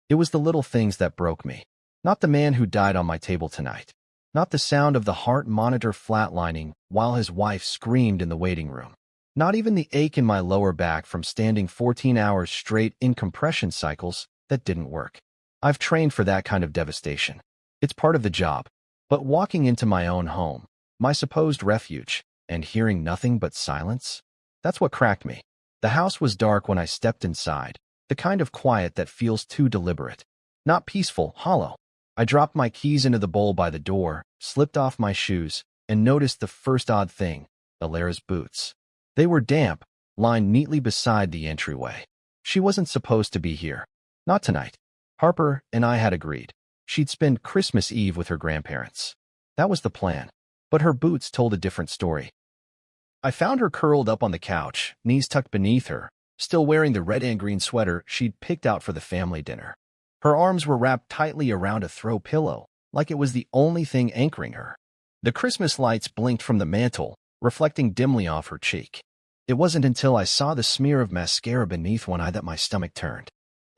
It was the little things that broke me. Not the man who died on my table tonight. Not the sound of the heart monitor flatlining while his wife screamed in the waiting room. Not even the ache in my lower back from standing 14 hours straight in compression cycles that didn't work. I've trained for that kind of devastation. It's part of the job. But walking into my own home, my supposed refuge, and hearing nothing but silence, that's what cracked me. The house was dark when I stepped inside, the kind of quiet that feels too deliberate. Not peaceful, hollow. I dropped my keys into the bowl by the door, slipped off my shoes, and noticed the first odd thing, Alara's boots. They were damp, lined neatly beside the entryway. She wasn't supposed to be here. Not tonight. Harper and I had agreed. She'd spend Christmas Eve with her grandparents. That was the plan. But her boots told a different story. I found her curled up on the couch, knees tucked beneath her, still wearing the red and green sweater she'd picked out for the family dinner. Her arms were wrapped tightly around a throw pillow, like it was the only thing anchoring her. The Christmas lights blinked from the mantel, reflecting dimly off her cheek. It wasn't until I saw the smear of mascara beneath one eye that my stomach turned.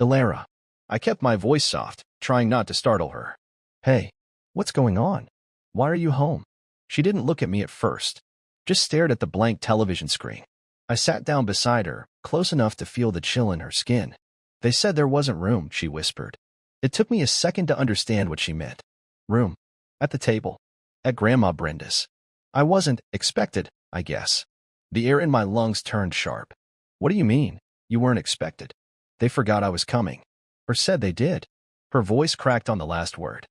Alara. I kept my voice soft, trying not to startle her. Hey, what's going on? Why are you home? She didn't look at me at first, just stared at the blank television screen. I sat down beside her, close enough to feel the chill in her skin. They said there wasn't room, she whispered. It took me a second to understand what she meant. Room. At the table. At Grandma Brenda's. I wasn't expected, I guess. The air in my lungs turned sharp. What do you mean? You weren't expected? They forgot I was coming. Or said they did. Her voice cracked on the last word.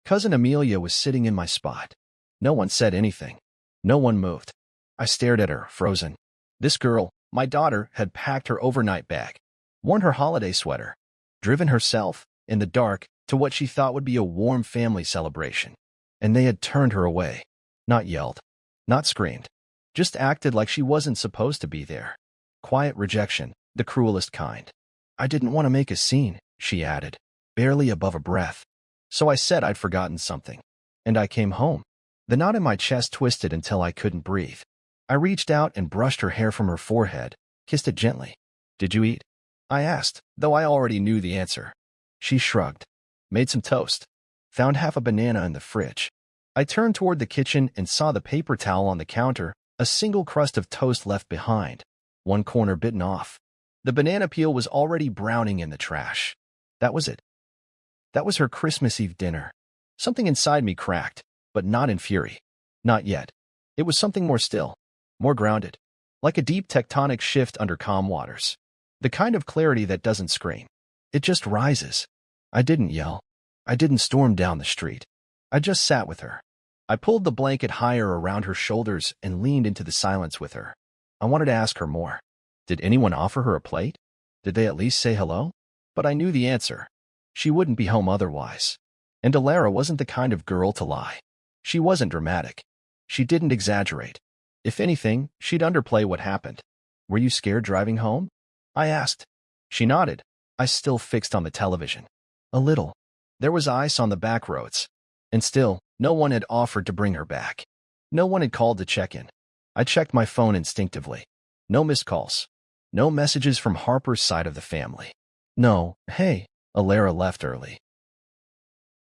Cousin Amelia was sitting in my spot. No one said anything. No one moved. I stared at her, frozen. This girl, my daughter, had packed her overnight bag, worn her holiday sweater, driven herself, in the dark, to what she thought would be a warm family celebration. And they had turned her away. Not yelled. Not screamed. Just acted like she wasn't supposed to be there. Quiet rejection, the cruelest kind. I didn't want to make a scene, she added, barely above a breath. So I said I'd forgotten something. And I came home. The knot in my chest twisted until I couldn't breathe. I reached out and brushed her hair from her forehead, kissed it gently. Did you eat? I asked, though I already knew the answer. She shrugged. Made some toast. Found half a banana in the fridge. I turned toward the kitchen and saw the paper towel on the counter, a single crust of toast left behind, one corner bitten off. The banana peel was already browning in the trash. That was it. That was her Christmas Eve dinner. Something inside me cracked, but not in fury. Not yet. It was something more still, more grounded, like a deep tectonic shift under calm waters. The kind of clarity that doesn't scream. It just rises. I didn't yell. I didn't storm down the street. I just sat with her. I pulled the blanket higher around her shoulders and leaned into the silence with her. I wanted to ask her more. Did anyone offer her a plate? Did they at least say hello? But I knew the answer. She wouldn't be home otherwise. And Alara wasn't the kind of girl to lie. She wasn't dramatic. She didn't exaggerate. If anything, she'd underplay what happened. Were you scared driving home? I asked. She nodded, eyes still fixed on the television. A little. There was ice on the back roads. And still, no one had offered to bring her back. No one had called to check in. I checked my phone instinctively. No missed calls. No messages from Harper's side of the family. No, hey, Alara left early.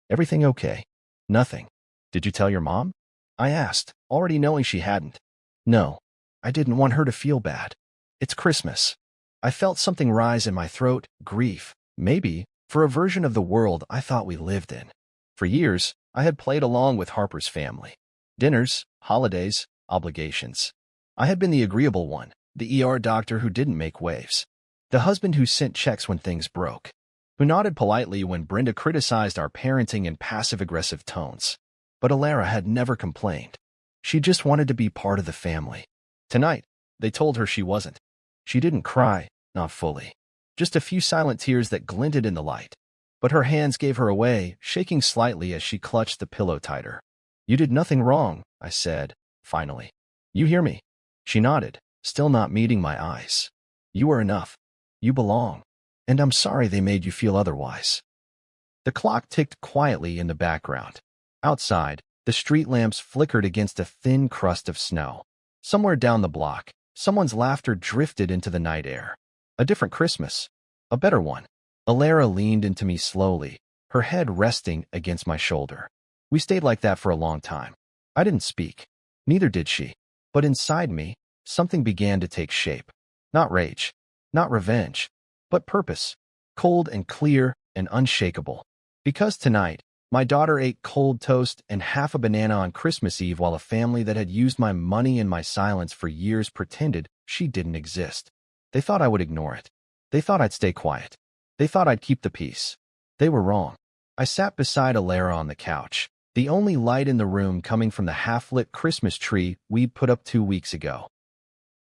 Everything okay? Nothing. Did you tell your mom? I asked, already knowing she hadn't. No, I didn't want her to feel bad. It's Christmas. I felt something rise in my throat, grief, maybe, for a version of the world I thought we lived in. For years, I had played along with Harper's family. Dinners, holidays, obligations. I had been the agreeable one, the ER doctor who didn't make waves. The husband who sent checks when things broke. Who nodded politely when Brenda criticized our parenting in passive-aggressive tones. But Alara had never complained. She just wanted to be part of the family. Tonight, they told her she wasn't. She didn't cry, not fully. Just a few silent tears that glinted in the light. But her hands gave her away, shaking slightly as she clutched the pillow tighter. You did nothing wrong, I said, finally. You hear me? She nodded, still not meeting my eyes. You are enough. You belong. And I'm sorry they made you feel otherwise. The clock ticked quietly in the background. Outside, the street lamps flickered against a thin crust of snow. Somewhere down the block, someone's laughter drifted into the night air. A different Christmas. A better one. Alara leaned into me slowly, her head resting against my shoulder. We stayed like that for a long time. I didn't speak. Neither did she. But inside me, something began to take shape. Not rage, not revenge, but purpose. Cold and clear and unshakable. Because tonight, my daughter ate cold toast and half a banana on Christmas Eve while a family that had used my money and my silence for years pretended she didn't exist. They thought I would ignore it. They thought I'd stay quiet. They thought I'd keep the peace. They were wrong. I sat beside Alara on the couch, the only light in the room coming from the half-lit Christmas tree we'd put up 2 weeks ago.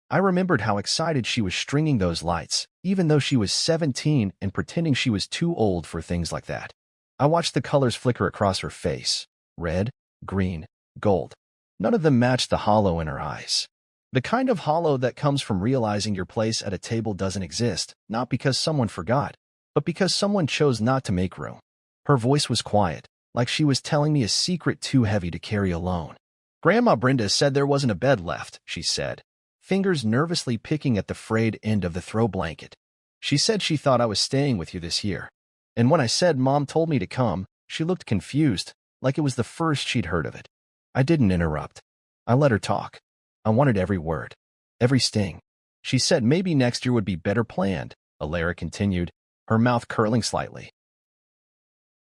I remembered how excited she was stringing those lights, even though she was 17 and pretending she was too old for things like that. I watched the colors flicker across her face. Red, green, gold. None of them matched the hollow in her eyes. The kind of hollow that comes from realizing your place at a table doesn't exist, not because someone forgot, but because someone chose not to make room. Her voice was quiet, like she was telling me a secret too heavy to carry alone. Grandma Brenda said there wasn't a bed left, she said, fingers nervously picking at the frayed end of the throw blanket. She said she thought I was staying with you this year. And when I said Mom told me to come, she looked confused, like it was the first she'd heard of it. I didn't interrupt. I let her talk. I wanted every word, every sting. She said maybe next year would be better planned, Alara continued, her mouth curling slightly.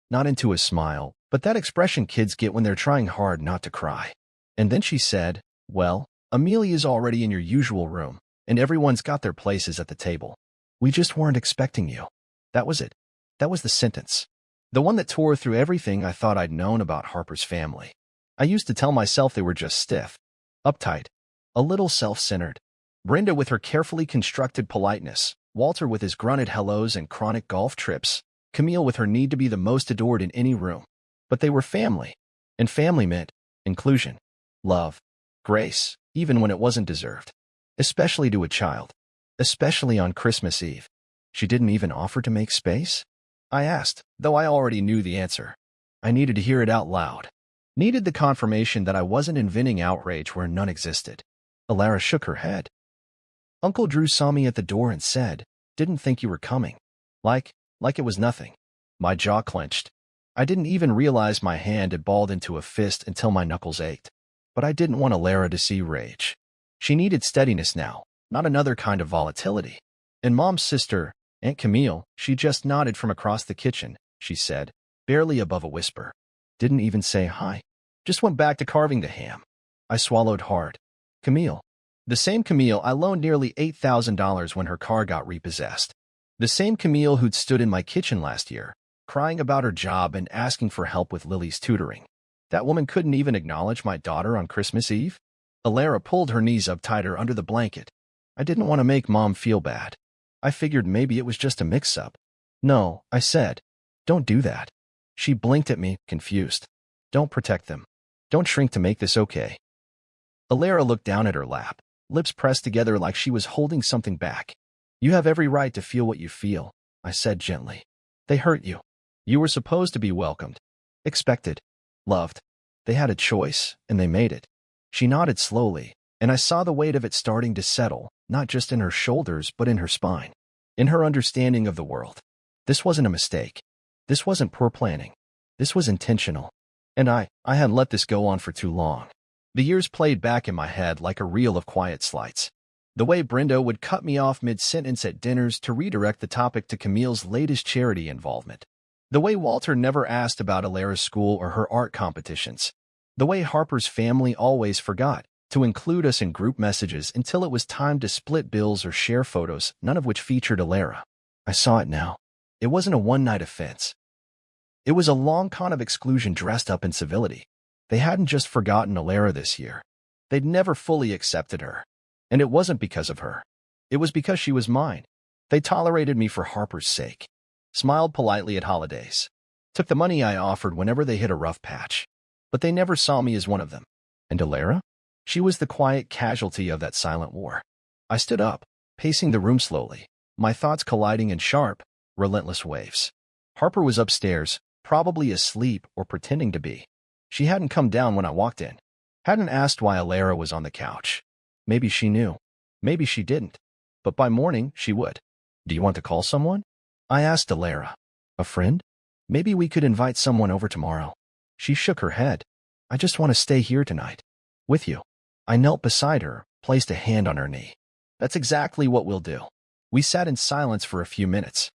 Not into a smile, but that expression kids get when they're trying hard not to cry. And then she said, well, Amelia's already in your usual room, and everyone's got their places at the table. We just weren't expecting you. That was it. That was the sentence. The one that tore through everything I thought I'd known about Harper's family. I used to tell myself they were just stiff, uptight, a little self-centered. Brenda with her carefully constructed politeness, Walter with his grunted hellos and chronic golf trips, Camille with her need to be the most adored in any room. But they were family, and family meant inclusion, love, grace, even when it wasn't deserved. Especially to a child. Especially on Christmas Eve. She didn't even offer to make space? I asked, though I already knew the answer. I needed to hear it out loud. Needed the confirmation that I wasn't inventing outrage where none existed. Alara shook her head. Uncle Drew saw me at the door and said, didn't think you were coming. Like it was nothing. My jaw clenched. I didn't even realize my hand had balled into a fist until my knuckles ached. But I didn't want Alara to see rage. She needed steadiness now, not another kind of volatility. And Mom's sister, Aunt Camille, she just nodded from across the kitchen, she said, barely above a whisper. Didn't even say hi. Just went back to carving the ham. I swallowed hard. Camille. The same Camille I loaned nearly $8,000 when her car got repossessed. The same Camille who'd stood in my kitchen last year, crying about her job and asking for help with Lily's tutoring. That woman couldn't even acknowledge my daughter on Christmas Eve? Alara pulled her knees up tighter under the blanket. I didn't want to make Mom feel bad. I figured maybe it was just a mix-up. No, I said. Don't do that. She blinked at me, confused. Don't protect them. Don't shrink to make this okay. Alara looked down at her lap, lips pressed together like she was holding something back. You have every right to feel what you feel, I said gently. They hurt you. You were supposed to be welcomed, expected, loved. They had a choice, and they made it. She nodded slowly, and I saw the weight of it starting to settle, not just in her shoulders but in her spine, in her understanding of the world. This wasn't a mistake. This wasn't poor planning. This was intentional. And I had let this go on for too long. The years played back in my head like a reel of quiet slights. The way Brenda would cut me off mid-sentence at dinners to redirect the topic to Camille's latest charity involvement. The way Walter never asked about Alara's school or her art competitions. The way Harper's family always forgot to include us in group messages until it was time to split bills or share photos, none of which featured Alara. I saw it now. It wasn't a one-night offense. It was a long con of exclusion dressed up in civility. They hadn't just forgotten Alara this year. They'd never fully accepted her. And it wasn't because of her. It was because she was mine. They tolerated me for Harper's sake. Smiled politely at holidays. Took the money I offered whenever they hit a rough patch. But they never saw me as one of them. And Alara? She was the quiet casualty of that silent war. I stood up, pacing the room slowly, my thoughts colliding in sharp, relentless waves. Harper was upstairs, probably asleep or pretending to be. She hadn't come down when I walked in. Hadn't asked why Alara was on the couch. Maybe she knew. Maybe she didn't. But by morning, she would. Do you want to call someone? I asked Alara. A friend? Maybe we could invite someone over tomorrow. She shook her head. I just want to stay here tonight. With you. I knelt beside her, placed a hand on her knee. That's exactly what we'll do. We sat in silence for a few minutes.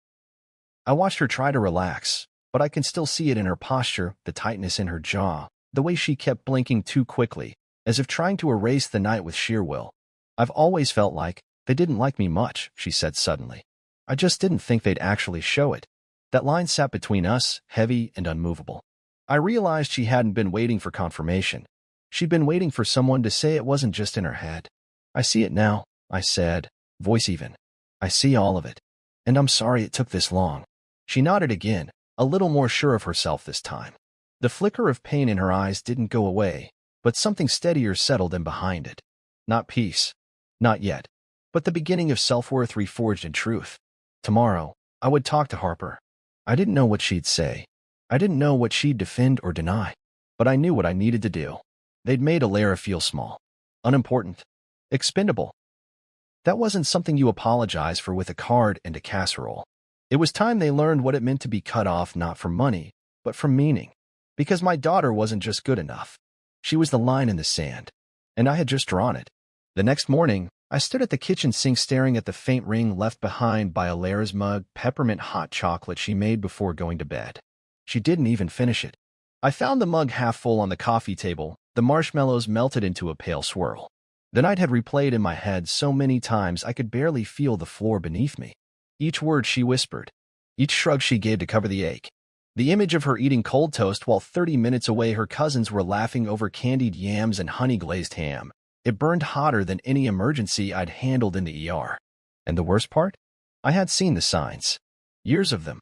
I watched her try to relax, but I can still see it in her posture, the tightness in her jaw, the way she kept blinking too quickly, as if trying to erase the night with sheer will. I've always felt like they didn't like me much, she said suddenly. I just didn't think they'd actually show it. That line sat between us, heavy and unmovable. I realized she hadn't been waiting for confirmation. She'd been waiting for someone to say it wasn't just in her head. I see it now, I said, voice even. I see all of it. And I'm sorry it took this long. She nodded again, a little more sure of herself this time. The flicker of pain in her eyes didn't go away, but something steadier settled in behind it. Not peace. Not yet. But the beginning of self-worth reforged in truth. Tomorrow, I would talk to Harper. I didn't know what she'd say. I didn't know what she'd defend or deny. But I knew what I needed to do. They'd made Alara feel small. Unimportant. Expendable. That wasn't something you apologize for with a card and a casserole. It was time they learned what it meant to be cut off not from money, but from meaning. Because my daughter wasn't just good enough. She was the line in the sand. And I had just drawn it. The next morning, I stood at the kitchen sink staring at the faint ring left behind by Alara's mug, peppermint hot chocolate she made before going to bed. She didn't even finish it. I found the mug half full on the coffee table, the marshmallows melted into a pale swirl. The night had replayed in my head so many times I could barely feel the floor beneath me. Each word she whispered, each shrug she gave to cover the ache. The image of her eating cold toast while 30 minutes away her cousins were laughing over candied yams and honey-glazed ham. It burned hotter than any emergency I'd handled in the ER. And the worst part? I had seen the signs. Years of them.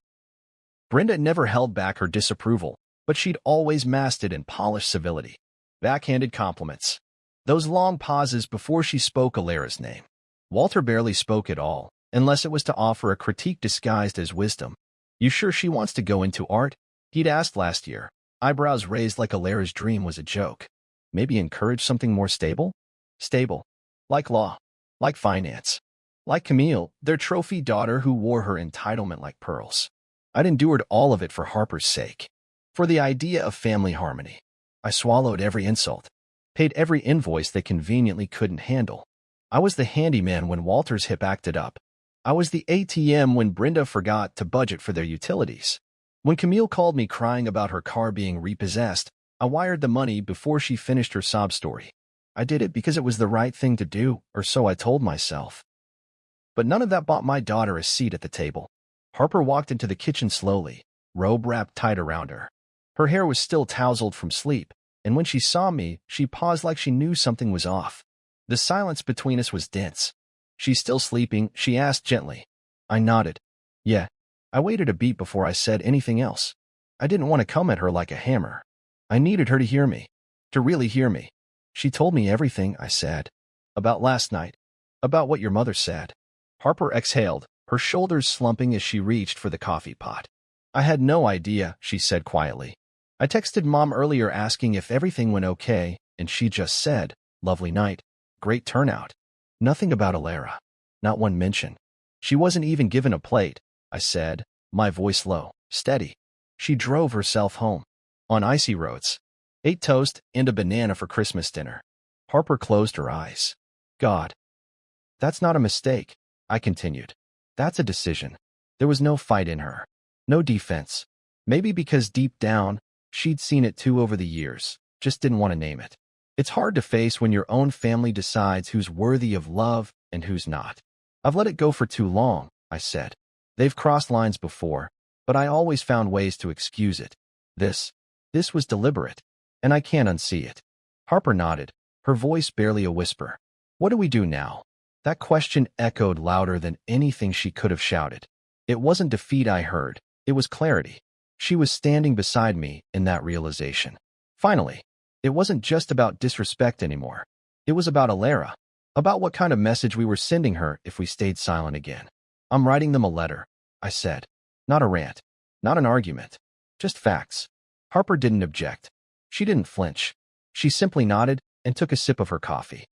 Brenda never held back her disapproval, but she'd always masked it in polished civility. Backhanded compliments. Those long pauses before she spoke Alara's name. Walter barely spoke at all, unless it was to offer a critique disguised as wisdom. You sure she wants to go into art? He'd asked last year, eyebrows raised like Alara's dream was a joke. Maybe encourage something more stable? Stable. Like law. Like finance. Like Camille, their trophy daughter who wore her entitlement like pearls. I'd endured all of it for Harper's sake. For the idea of family harmony. I swallowed every insult. Paid every invoice they conveniently couldn't handle. I was the handyman when Walter's hip acted up. I was the ATM when Brenda forgot to budget for their utilities. When Camille called me crying about her car being repossessed, I wired the money before she finished her sob story. I did it because it was the right thing to do, or so I told myself. But none of that bought my daughter a seat at the table. Harper walked into the kitchen slowly, robe wrapped tight around her. Her hair was still tousled from sleep, and when she saw me, she paused like she knew something was off. The silence between us was dense. She's still sleeping, she asked gently. I nodded. Yeah. I waited a beat before I said anything else. I didn't want to come at her like a hammer. I needed her to hear me. To really hear me. She told me everything, I said. About last night. About what your mother said. Harper exhaled, her shoulders slumping as she reached for the coffee pot. I had no idea, she said quietly. I texted Mom earlier asking if everything went okay, and she just said, lovely night. Great turnout. Nothing about Alara. Not one mention. She wasn't even given a plate, I said, my voice low, steady. She drove herself home. On icy roads. Ate toast and a banana for Christmas dinner. Harper closed her eyes. God. That's not a mistake, I continued. That's a decision. There was no fight in her. No defense. Maybe because deep down, she'd seen it too over the years, just didn't want to name it. It's hard to face when your own family decides who's worthy of love and who's not. I've let it go for too long, I said. They've crossed lines before, but I always found ways to excuse it. This was deliberate, and I can't unsee it. Harper nodded, her voice barely a whisper. What do we do now? That question echoed louder than anything she could have shouted. It wasn't defeat I heard, it was clarity. She was standing beside me in that realization. Finally, it wasn't just about disrespect anymore. It was about Alara, about what kind of message we were sending her if we stayed silent again. I'm writing them a letter, I said. Not a rant, not an argument, just facts. Harper didn't object. She didn't flinch. She simply nodded and took a sip of her coffee.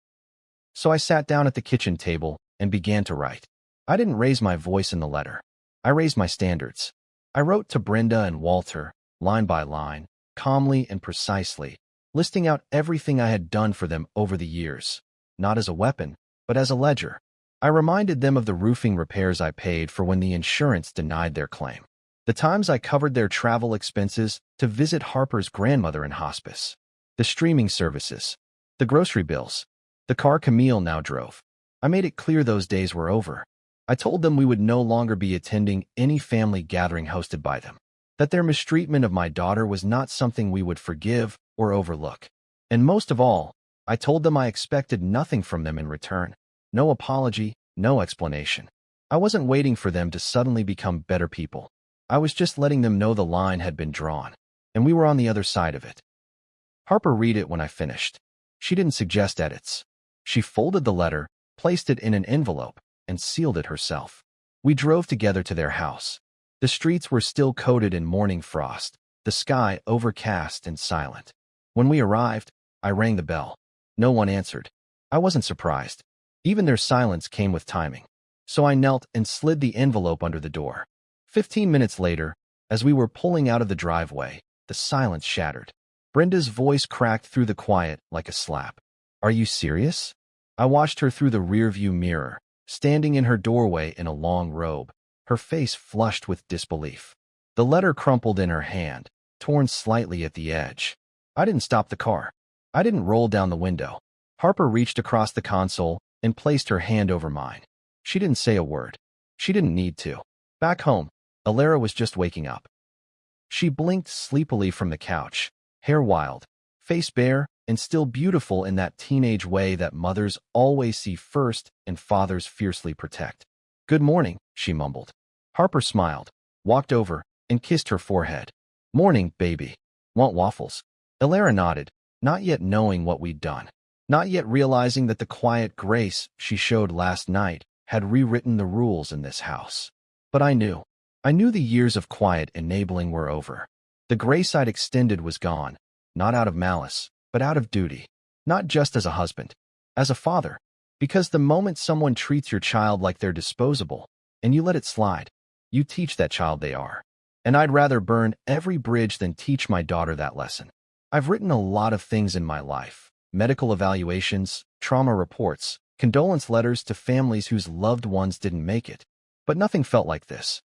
So I sat down at the kitchen table and began to write. I didn't raise my voice in the letter. I raised my standards. I wrote to Brenda and Walter, line by line, calmly and precisely, listing out everything I had done for them over the years, not as a weapon, but as a ledger. I reminded them of the roofing repairs I paid for when the insurance denied their claim, the times I covered their travel expenses to visit Harper's grandmother in hospice, the streaming services, the grocery bills, the car Camille now drove. I made it clear those days were over. I told them we would no longer be attending any family gathering hosted by them, that their mistreatment of my daughter was not something we would forgive or overlook. And most of all, I told them I expected nothing from them in return. No apology, no explanation. I wasn't waiting for them to suddenly become better people. I was just letting them know the line had been drawn, and we were on the other side of it. Harper read it when I finished. She didn't suggest edits. She folded the letter, placed it in an envelope, and sealed it herself. We drove together to their house. The streets were still coated in morning frost, the sky overcast and silent. When we arrived, I rang the bell. No one answered. I wasn't surprised. Even their silence came with timing. So I knelt and slid the envelope under the door. 15 minutes later, as we were pulling out of the driveway, the silence shattered. Brenda's voice cracked through the quiet like a slap. "Are you serious?" I watched her through the rearview mirror, standing in her doorway in a long robe, her face flushed with disbelief. The letter crumpled in her hand, torn slightly at the edge. I didn't stop the car. I didn't roll down the window. Harper reached across the console and placed her hand over mine. She didn't say a word. She didn't need to. Back home, Alara was just waking up. She blinked sleepily from the couch, hair wild, face bare, and still beautiful in that teenage way that mothers always see first and fathers fiercely protect. "Good morning," she mumbled. Harper smiled, walked over, and kissed her forehead. "Morning, baby. Want waffles?" Alara nodded, not yet knowing what we'd done, not yet realizing that the quiet grace she showed last night had rewritten the rules in this house. But I knew. I knew the years of quiet enabling were over. The grace I'd extended was gone, not out of malice, but out of duty. Not just as a husband, as a father. Because the moment someone treats your child like they're disposable, and you let it slide, you teach that child they are. And I'd rather burn every bridge than teach my daughter that lesson. I've written a lot of things in my life. Medical evaluations, trauma reports, condolence letters to families whose loved ones didn't make it. But nothing felt like this.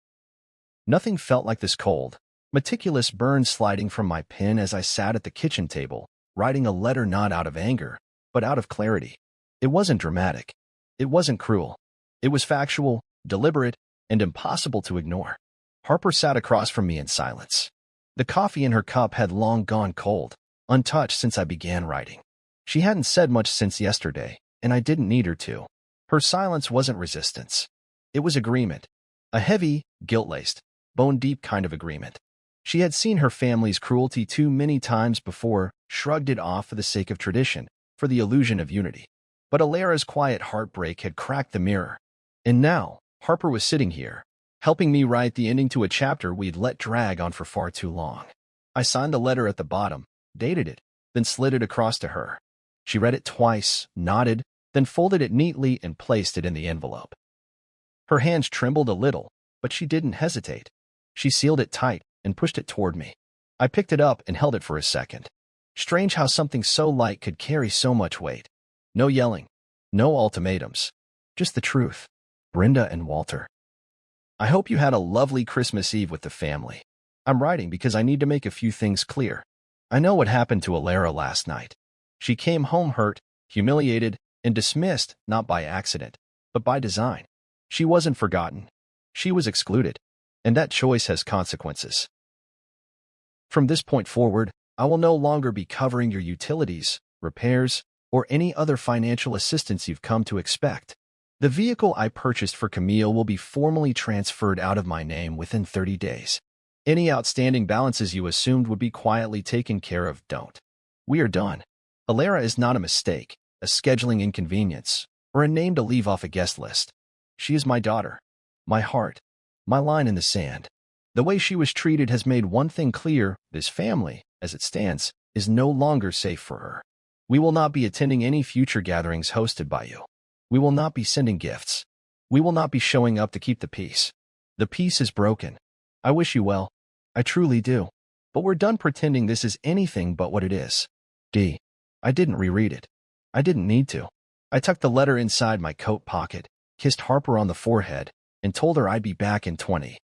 Nothing felt like this cold, meticulous burn sliding from my pen as I sat at the kitchen table, writing a letter not out of anger, but out of clarity. It wasn't dramatic. It wasn't cruel. It was factual, deliberate, and impossible to ignore. Harper sat across from me in silence. The coffee in her cup had long gone cold, untouched since I began writing. She hadn't said much since yesterday, and I didn't need her to. Her silence wasn't resistance. It was agreement. A heavy, guilt-laced, bone-deep kind of agreement. She had seen her family's cruelty too many times before, shrugged it off for the sake of tradition, for the illusion of unity. But Alara's quiet heartbreak had cracked the mirror. And now, Harper was sitting here, helping me write the ending to a chapter we'd let drag on for far too long. I signed a letter at the bottom, dated it, then slid it across to her. She read it twice, nodded, then folded it neatly and placed it in the envelope. Her hands trembled a little, but she didn't hesitate. She sealed it tight and pushed it toward me. I picked it up and held it for a second. Strange how something so light could carry so much weight. No yelling, no ultimatums, just the truth. Brenda and Walter. I hope you had a lovely Christmas Eve with the family. I'm writing because I need to make a few things clear. I know what happened to Alara last night. She came home hurt, humiliated, and dismissed not by accident, but by design. She wasn't forgotten. She was excluded, and that choice has consequences. From this point forward, I will no longer be covering your utilities, repairs, or any other financial assistance you've come to expect. The vehicle I purchased for Camille will be formally transferred out of my name within 30 days. Any outstanding balances you assumed would be quietly taken care of don't. We are done. Alara is not a mistake, a scheduling inconvenience, or a name to leave off a guest list. She is my daughter, my heart, my line in the sand. The way she was treated has made one thing clear: this family, as it stands, is no longer safe for her. We will not be attending any future gatherings hosted by you. We will not be sending gifts. We will not be showing up to keep the peace. The peace is broken. I wish you well. I truly do. But we're done pretending this is anything but what it is. D. I didn't reread it. I didn't need to. I tucked the letter inside my coat pocket, kissed Harper on the forehead, and told her I'd be back in 20.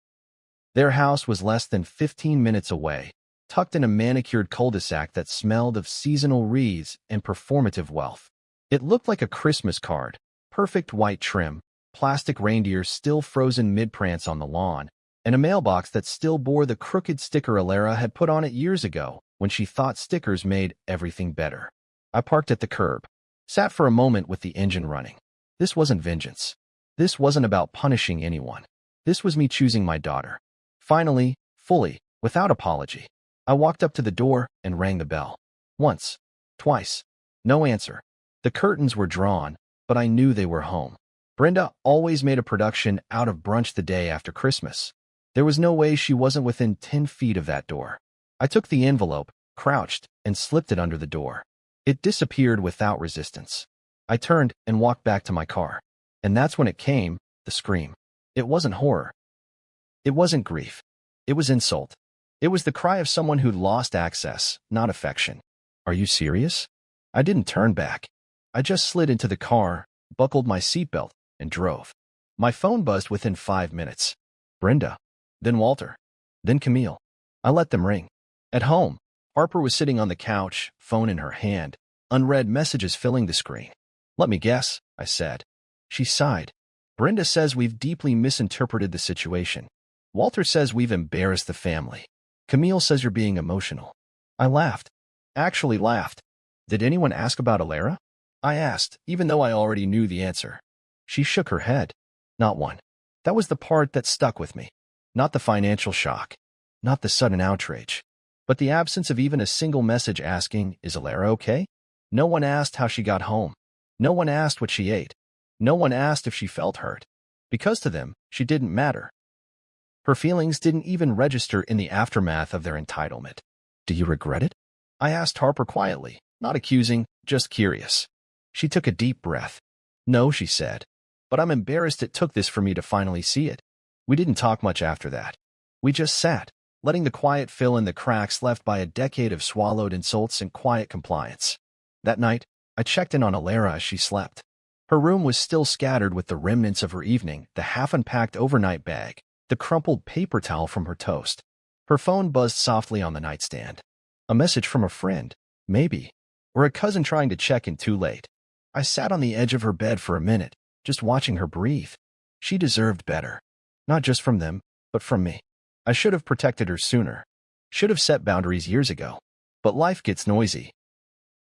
Their house was less than 15 minutes away, tucked in a manicured cul-de-sac that smelled of seasonal wreaths and performative wealth. It looked like a Christmas card, perfect white trim, plastic reindeers still frozen mid-prance on the lawn, and a mailbox that still bore the crooked sticker Alara had put on it years ago when she thought stickers made everything better. I parked at the curb, sat for a moment with the engine running. This wasn't vengeance. This wasn't about punishing anyone. This was me choosing my daughter. Finally, fully, without apology, I walked up to the door and rang the bell. Once, twice. No answer. The curtains were drawn, but I knew they were home. Brenda always made a production out of brunch the day after Christmas. There was no way she wasn't within 10 feet of that door. I took the envelope, crouched, and slipped it under the door. It disappeared without resistance. I turned and walked back to my car. And that's when it came, the scream. It wasn't horror. It wasn't grief. It was insult. It was the cry of someone who'd lost access, not affection. Are you serious? I didn't turn back. I just slid into the car, buckled my seatbelt, and drove. My phone buzzed within 5 minutes. Brenda. Then Walter. Then Camille. I let them ring. At home, Harper was sitting on the couch, phone in her hand, unread messages filling the screen. Let me guess, I said. She sighed. Brenda says we've deeply misinterpreted the situation. Walter says we've embarrassed the family. Camille says you're being emotional. I laughed. Actually laughed. Did anyone ask about Alara? I asked, even though I already knew the answer. She shook her head. Not one. That was the part that stuck with me. Not the financial shock. Not the sudden outrage. But the absence of even a single message asking, is Alara okay? No one asked how she got home. No one asked what she ate. No one asked if she felt hurt. Because to them, she didn't matter. Her feelings didn't even register in the aftermath of their entitlement. Do you regret it? I asked Harper quietly, not accusing, just curious. She took a deep breath. No, she said. But I'm embarrassed it took this for me to finally see it. We didn't talk much after that. We just sat, letting the quiet fill in the cracks left by a decade of swallowed insults and quiet compliance. That night, I checked in on Alara as she slept. Her room was still scattered with the remnants of her evening, the half-unpacked overnight bag, the crumpled paper towel from her toast. Her phone buzzed softly on the nightstand. A message from a friend, maybe, or a cousin trying to check in too late. I sat on the edge of her bed for a minute, just watching her breathe. She deserved better. Not just from them, but from me. I should have protected her sooner. Should have set boundaries years ago. But life gets noisy.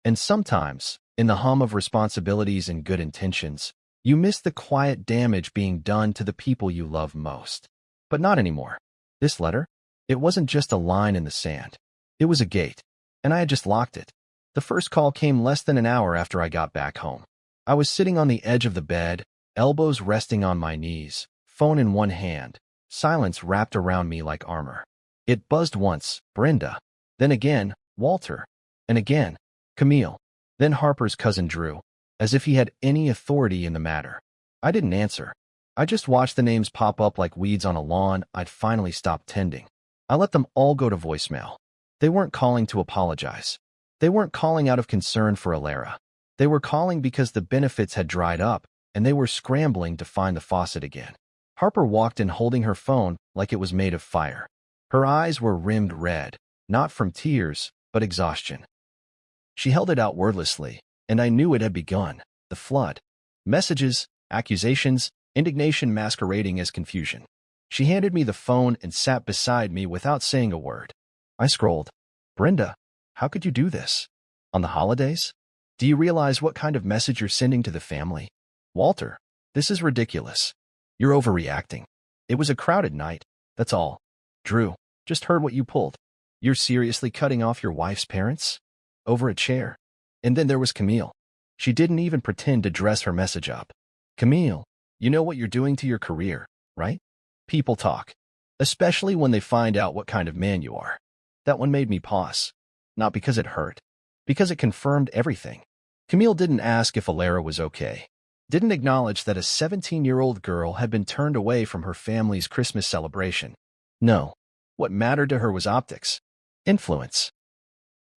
And sometimes, in the hum of responsibilities and good intentions, you miss the quiet damage being done to the people you love most. But not anymore. This letter? It wasn't just a line in the sand. It was a gate, and I had just locked it. The first call came less than an hour after I got back home. I was sitting on the edge of the bed, elbows resting on my knees, phone in one hand, silence wrapped around me like armor. It buzzed once, Brenda. Then again, Walter. And again, Camille. Then Harper's cousin Drew, as if he had any authority in the matter. I didn't answer. I just watched the names pop up like weeds on a lawn I'd finally stopped tending. I let them all go to voicemail. They weren't calling to apologize. They weren't calling out of concern for Alara. They were calling because the benefits had dried up, and they were scrambling to find the faucet again. Harper walked in holding her phone like it was made of fire. Her eyes were rimmed red, not from tears, but exhaustion. She held it out wordlessly, and I knew it had begun, the flood. Messages, accusations, indignation masquerading as confusion. She handed me the phone and sat beside me without saying a word. I scrolled. Brenda, how could you do this? On the holidays? Do you realize what kind of message you're sending to the family? Walter, this is ridiculous. You're overreacting. It was a crowded night, that's all. Drew, just heard what you pulled. You're seriously cutting off your wife's parents? Over a chair. And then there was Camille. She didn't even pretend to dress her message up. Camille, you know what you're doing to your career, right? People talk. Especially when they find out what kind of man you are. That one made me pause. Not because it hurt. Because it confirmed everything. Camille didn't ask if Alara was okay. Didn't acknowledge that a 17-year-old girl had been turned away from her family's Christmas celebration. No. What mattered to her was optics. Influence.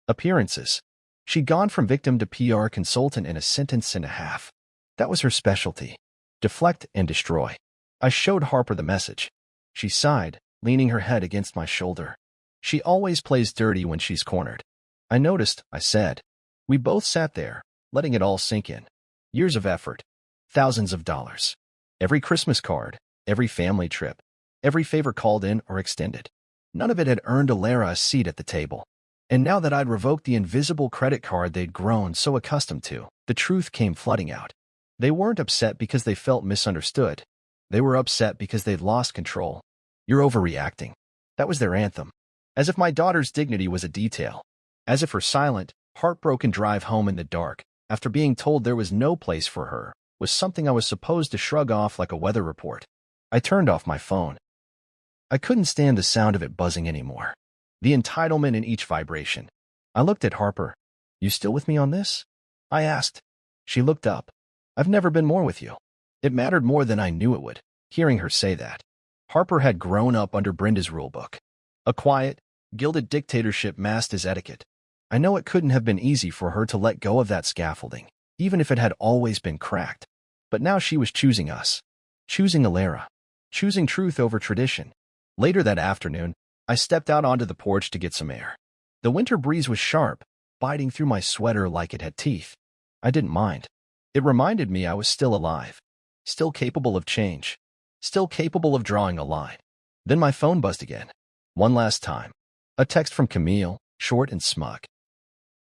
Appearances. She'd gone from victim to PR consultant in a sentence and a half. That was her specialty. Deflect and destroy. I showed Harper the message. She sighed, leaning her head against my shoulder. She always plays dirty when she's cornered. I noticed, I said. We both sat there, letting it all sink in. Years of effort. Thousands of dollars. Every Christmas card, every family trip, every favor called in or extended. None of it had earned Alara a seat at the table. And now that I'd revoked the invisible credit card they'd grown so accustomed to, the truth came flooding out. They weren't upset because they felt misunderstood. They were upset because they'd lost control. You're overreacting. That was their anthem. As if my daughter's dignity was a detail. As if her silent, heartbroken drive home in the dark, after being told there was no place for her, was something I was supposed to shrug off like a weather report. I turned off my phone. I couldn't stand the sound of it buzzing anymore. The entitlement in each vibration. I looked at Harper. You still with me on this? I asked. She looked up. I've never been more with you. It mattered more than I knew it would, hearing her say that. Harper had grown up under Brenda's rulebook. A quiet, gilded dictatorship masked as etiquette. I know it couldn't have been easy for her to let go of that scaffolding, even if it had always been cracked. But now she was choosing us. Choosing Alara. Choosing truth over tradition. Later that afternoon, I stepped out onto the porch to get some air. The winter breeze was sharp, biting through my sweater like it had teeth. I didn't mind. It reminded me I was still alive. Still capable of change. Still capable of drawing a line. Then my phone buzzed again. One last time. A text from Camille, short and smug.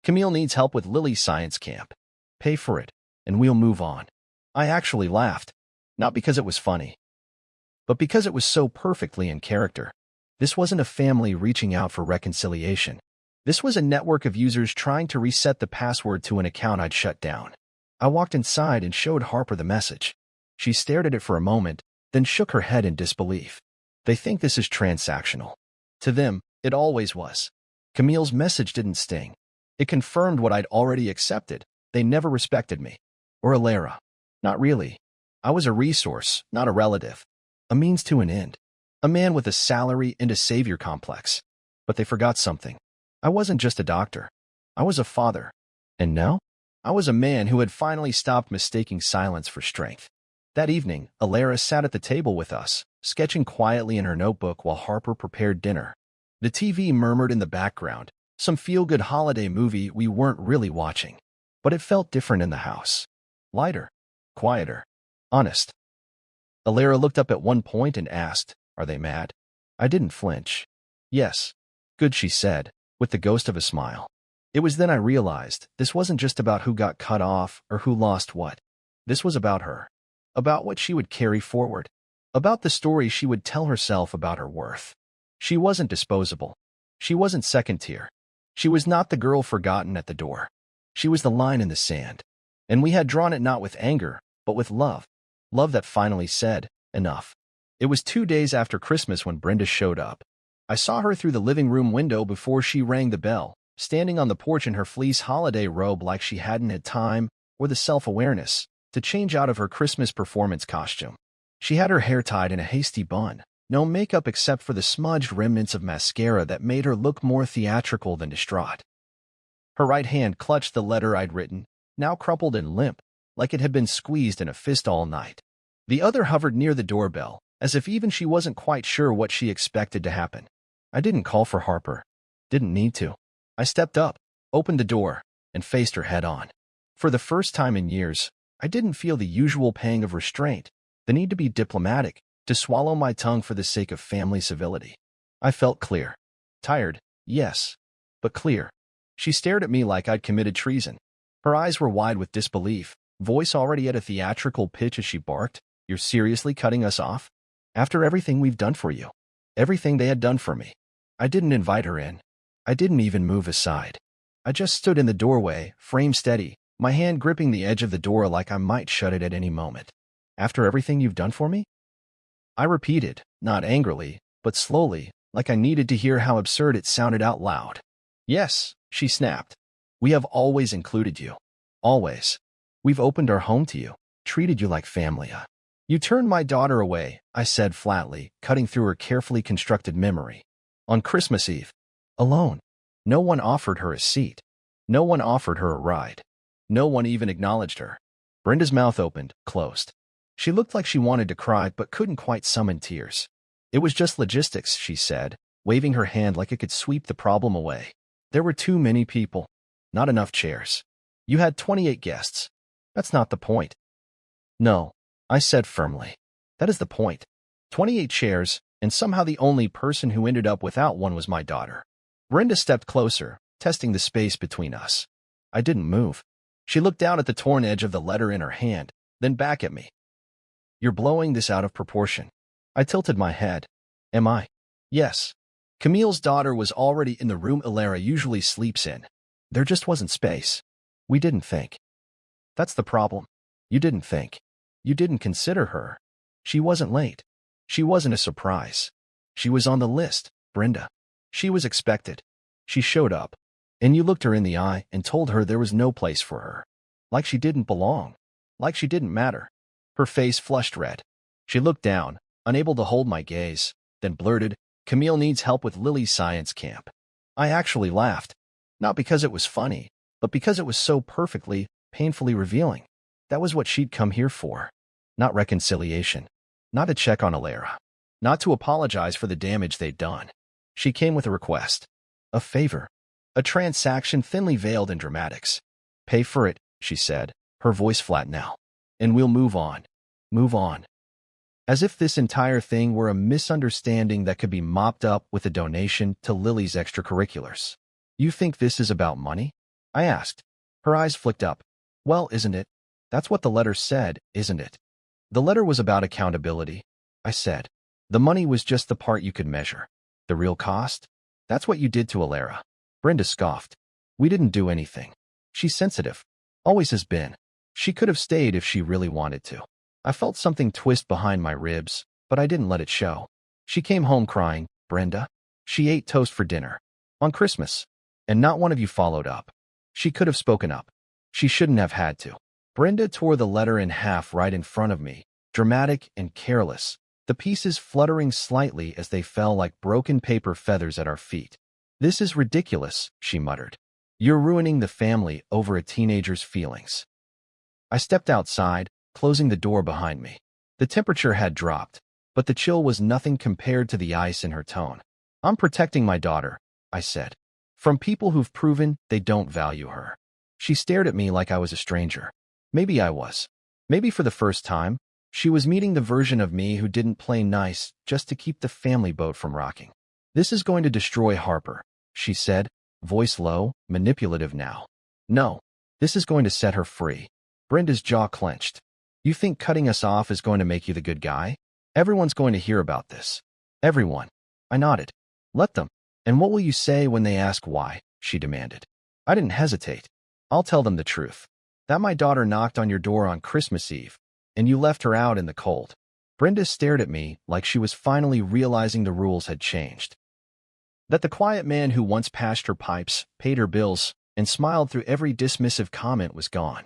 Camille needs help with Lily's science camp. Pay for it, and we'll move on. I actually laughed. Not because it was funny, but because it was so perfectly in character. This wasn't a family reaching out for reconciliation. This was a network of users trying to reset the password to an account I'd shut down. I walked inside and showed Harper the message. She stared at it for a moment, then shook her head in disbelief. They think this is transactional. To them, it always was. Camille's message didn't sting. It confirmed what I'd already accepted. They never respected me. Or Alara. Not really. I was a resource, not a relative. A means to an end. A man with a salary and a savior complex. But they forgot something. I wasn't just a doctor. I was a father. And now? I was a man who had finally stopped mistaking silence for strength. That evening, Alara sat at the table with us, sketching quietly in her notebook while Harper prepared dinner. The TV murmured in the background, some feel-good holiday movie we weren't really watching. But it felt different in the house. Lighter. Quieter. Honest. Alara looked up at one point and asked, "Are they mad?" I didn't flinch. "Yes." "Good," she said, with the ghost of a smile. It was then I realized this wasn't just about who got cut off or who lost what. This was about her. About what she would carry forward. About the story she would tell herself about her worth. She wasn't disposable. She wasn't second tier. She was not the girl forgotten at the door. She was the line in the sand. And we had drawn it not with anger, but with love. Love that finally said, enough. It was 2 days after Christmas when Brenda showed up. I saw her through the living room window before she rang the bell, standing on the porch in her fleece holiday robe like she hadn't had time, or the self-awareness, to change out of her Christmas performance costume. She had her hair tied in a hasty bun, no makeup except for the smudged remnants of mascara that made her look more theatrical than distraught. Her right hand clutched the letter I'd written, now crumpled and limp, like it had been squeezed in a fist all night. The other hovered near the doorbell, as if even she wasn't quite sure what she expected to happen. I didn't call for Harper. Didn't need to. I stepped up, opened the door, and faced her head on. For the first time in years, I didn't feel the usual pang of restraint, the need to be diplomatic, to swallow my tongue for the sake of family civility. I felt clear. Tired, yes, but clear. She stared at me like I'd committed treason. Her eyes were wide with disbelief, voice already at a theatrical pitch as she barked, "You're seriously cutting us off? After everything we've done for you? Everything they had done for me?" I didn't invite her in. I didn't even move aside. I just stood in the doorway, frame steady, my hand gripping the edge of the door like I might shut it at any moment. "After everything you've done for me?" I repeated, not angrily, but slowly, like I needed to hear how absurd it sounded out loud. "Yes," she snapped. "We have always included you. Always. We've opened our home to you. treated you like family. You turned my daughter away, I said flatly, cutting through her carefully constructed memory. On Christmas Eve. Alone. No one offered her a seat. No one offered her a ride. No one even acknowledged her. Brenda's mouth opened, closed. She looked like she wanted to cry but couldn't quite summon tears. It was just logistics, she said, waving her hand like it could sweep the problem away. There were too many people. Not enough chairs. You had 28 guests. That's not the point. No, I said firmly. That is the point. 28 chairs, and somehow the only person who ended up without one was my daughter. Brenda stepped closer, testing the space between us. I didn't move. She looked down at the torn edge of the letter in her hand, then back at me. You're blowing this out of proportion. I tilted my head. Am I? Yes. Camille's daughter was already in the room Ilara usually sleeps in. There just wasn't space. We didn't think. That's the problem. You didn't think. You didn't consider her. She wasn't late. She wasn't a surprise. She was on the list, Brenda. She was expected. She showed up. And you looked her in the eye and told her there was no place for her. Like she didn't belong. Like she didn't matter. Her face flushed red. She looked down, unable to hold my gaze, then blurted, Camille needs help with Lily's science camp. I actually laughed. Not because it was funny, but because it was so perfectly, painfully revealing. That was what she'd come here for. Not reconciliation. Not to check on Ilara. Not to apologize for the damage they'd done. She came with a request. A favor. A transaction thinly veiled in dramatics. Pay for it, she said, her voice flat now. And we'll move on. Move on. As if this entire thing were a misunderstanding that could be mopped up with a donation to Lily's extracurriculars. You think this is about money? I asked. Her eyes flicked up. Well, isn't it? That's what the letter said, isn't it? The letter was about accountability, I said. The money was just the part you could measure. The real cost? That's what you did to Ilara. Brenda scoffed. We didn't do anything. She's sensitive. Always has been. She could have stayed if she really wanted to. I felt something twist behind my ribs, but I didn't let it show. She came home crying, Brenda. She ate toast for dinner. On Christmas. And not one of you followed up. She could have spoken up. She shouldn't have had to. Brenda tore the letter in half right in front of me, dramatic and careless, the pieces fluttering slightly as they fell like broken paper feathers at our feet. This is ridiculous, she muttered. You're ruining the family over a teenager's feelings. I stepped outside, closing the door behind me. The temperature had dropped, but the chill was nothing compared to the ice in her tone. I'm protecting my daughter, I said. From people who've proven they don't value her. She stared at me like I was a stranger. Maybe I was. Maybe for the first time, she was meeting the version of me who didn't play nice just to keep the family boat from rocking. This is going to destroy Harper, she said, voice low, manipulative now. No, this is going to set her free. Brenda's jaw clenched. You think cutting us off is going to make you the good guy? Everyone's going to hear about this. Everyone. I nodded. Let them. And what will you say when they ask why? She demanded. I didn't hesitate. I'll tell them the truth. That my daughter knocked on your door on Christmas Eve, and you left her out in the cold. Brenda stared at me like she was finally realizing the rules had changed. That the quiet man who once passed her pipes, paid her bills, and smiled through every dismissive comment was gone.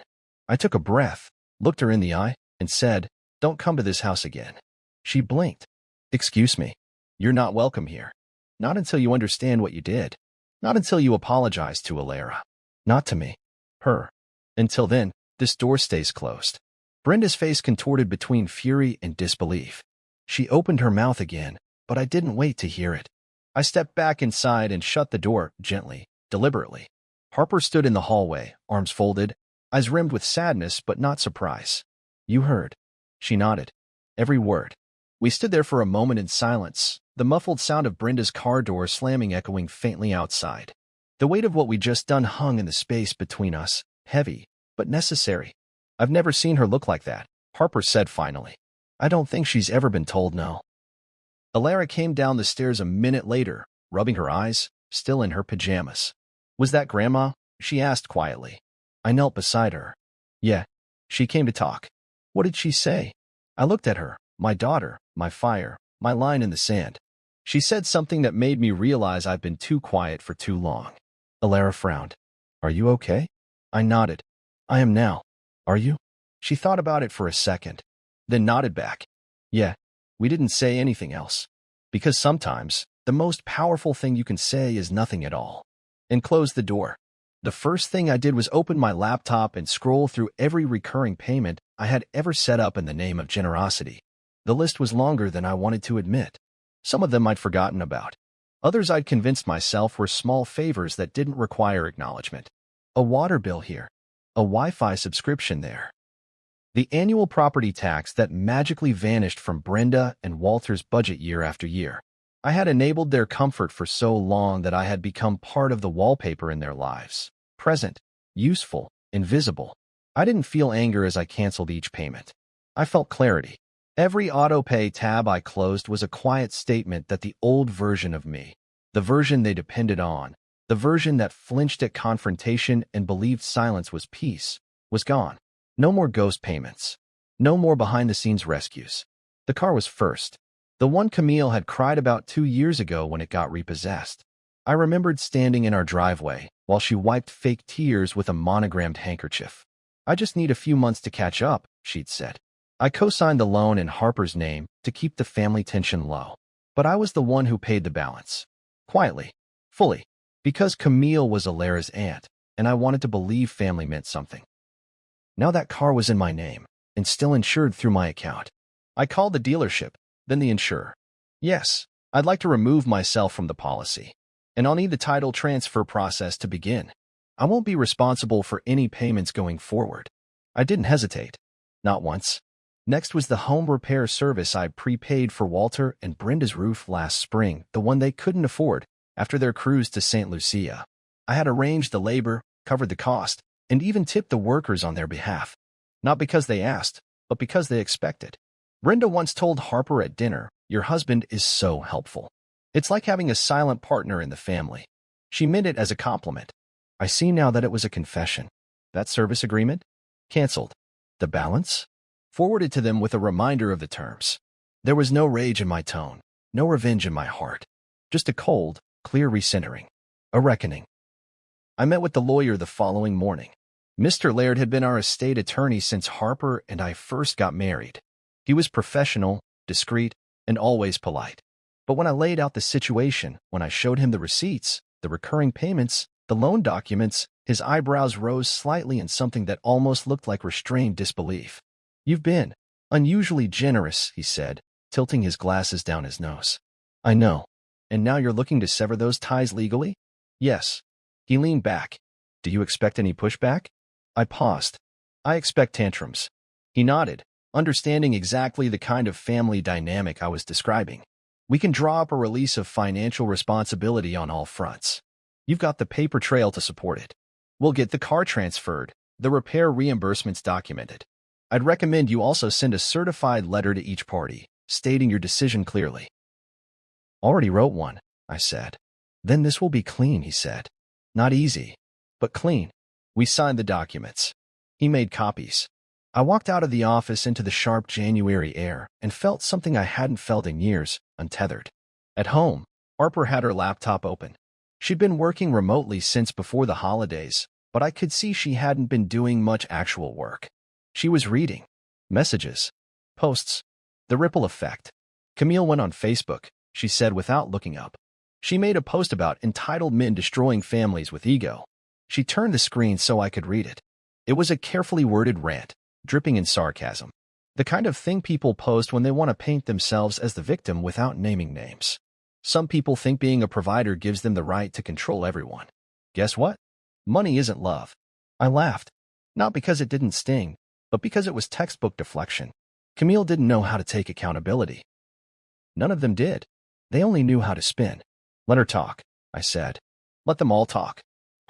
I took a breath, looked her in the eye, and said, Don't come to this house again. She blinked. Excuse me. You're not welcome here. Not until you understand what you did. Not until you apologize to Ilara. Not to me. Her. Until then, this door stays closed. Brenda's face contorted between fury and disbelief. She opened her mouth again, but I didn't wait to hear it. I stepped back inside and shut the door, gently, deliberately. Harper stood in the hallway, arms folded, eyes rimmed with sadness but not surprise. You heard. She nodded. Every word. We stood there for a moment in silence, the muffled sound of Brenda's car door slamming echoing faintly outside. The weight of what we'd just done hung in the space between us, heavy, but necessary. I've never seen her look like that, Harper said finally. I don't think she's ever been told no. Ilara came down the stairs a minute later, rubbing her eyes, still in her pajamas. Was that Grandma? She asked quietly. I knelt beside her. Yeah. She came to talk. What did she say? I looked at her, my daughter, my fire, my line in the sand. She said something that made me realize I've been too quiet for too long. Ilara frowned. Are you okay? I nodded. I am now. Are you? She thought about it for a second, then nodded back. Yeah, we didn't say anything else. Because sometimes, the most powerful thing you can say is nothing at all. And closed the door. The first thing I did was open my laptop and scroll through every recurring payment I had ever set up in the name of generosity. The list was longer than I wanted to admit. Some of them I'd forgotten about. Others I'd convinced myself were small favors that didn't require acknowledgement. A water bill here. A Wi-Fi subscription there. The annual property tax that magically vanished from Brenda and Walter's budget year after year. I had enabled their comfort for so long that I had become part of the wallpaper in their lives. Present, useful, invisible. I didn't feel anger as I canceled each payment. I felt clarity. Every auto-pay tab I closed was a quiet statement that the old version of me, the version they depended on, the version that flinched at confrontation and believed silence was peace, was gone. No more ghost payments. No more behind-the-scenes rescues. The car was first. The one Camille had cried about 2 years ago when it got repossessed. I remembered standing in our driveway while she wiped fake tears with a monogrammed handkerchief. I just need a few months to catch up, she'd said. I co-signed the loan in Harper's name to keep the family tension low. But I was the one who paid the balance. Quietly. Fully. Because Camille was Alara's aunt, and I wanted to believe family meant something. Now that car was in my name, and still insured through my account. I called the dealership, then the insurer. Yes, I'd like to remove myself from the policy, and I'll need the title transfer process to begin. I won't be responsible for any payments going forward. I didn't hesitate. Not once. Next was the home repair service I prepaid for Walter and Brenda's roof last spring, the one they couldn't afford after their cruise to St. Lucia. I had arranged the labor, covered the cost, and even tipped the workers on their behalf. Not because they asked, but because they expected. Brenda once told Harper at dinner, "Your husband is so helpful. It's like having a silent partner in the family." She meant it as a compliment. I see now that it was a confession. That service agreement? Cancelled. The balance? Forwarded to them with a reminder of the terms. There was no rage in my tone, no revenge in my heart. Just a cold, clear recentering. A reckoning. I met with the lawyer the following morning. Mr. Laird had been our estate attorney since Harper and I first got married. He was professional, discreet, and always polite. But when I laid out the situation, when I showed him the receipts, the recurring payments, the loan documents, his eyebrows rose slightly in something that almost looked like restrained disbelief. "You've been unusually generous," he said, tilting his glasses down his nose. "I know. And now you're looking to sever those ties legally?" "Yes." He leaned back. "Do you expect any pushback?" I paused. "I expect tantrums." He nodded, understanding exactly the kind of family dynamic I was describing. "We can draw up a release of financial responsibility on all fronts. You've got the paper trail to support it. We'll get the car transferred, the repair reimbursements documented. I'd recommend you also send a certified letter to each party, stating your decision clearly." "Already wrote one," I said. "Then this will be clean," he said. "Not easy, but clean." We signed the documents. He made copies. I walked out of the office into the sharp January air and felt something I hadn't felt in years, untethered. At home, Harper had her laptop open. She'd been working remotely since before the holidays, but I could see she hadn't been doing much actual work. She was reading. Messages. Posts. The ripple effect. Camille went on Facebook, she said without looking up. She made a post about entitled men destroying families with ego. She turned the screen so I could read it. It was a carefully worded rant, dripping in sarcasm. The kind of thing people post when they want to paint themselves as the victim without naming names. Some people think being a provider gives them the right to control everyone. Guess what? Money isn't love. I laughed. Not because it didn't sting, but because it was textbook deflection. Camille didn't know how to take accountability. None of them did. They only knew how to spin. "Let her talk," I said. "Let them all talk."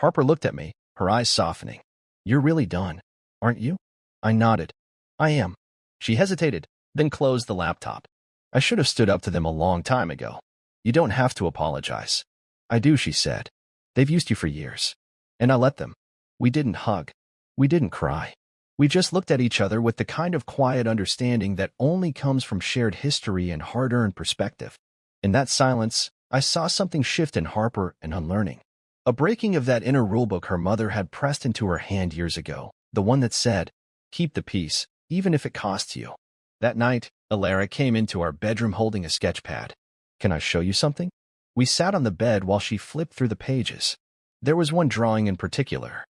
Harper looked at me, her eyes softening. "You're really done, aren't you?" I nodded. "I am." She hesitated, then closed the laptop. I should have stood up to them a long time ago. "You don't have to apologize." "I do," she said. "They've used you for years." And I let them. We didn't hug. We didn't cry. We just looked at each other with the kind of quiet understanding that only comes from shared history and hard-earned perspective. In that silence, I saw something shift in Harper and unlearning. A breaking of that inner rulebook her mother had pressed into her hand years ago, the one that said, Keep the peace, even if it costs you. That night, Alara came into our bedroom holding a sketch pad. Can I show you something? We sat on the bed while she flipped through the pages. There was one drawing in particular.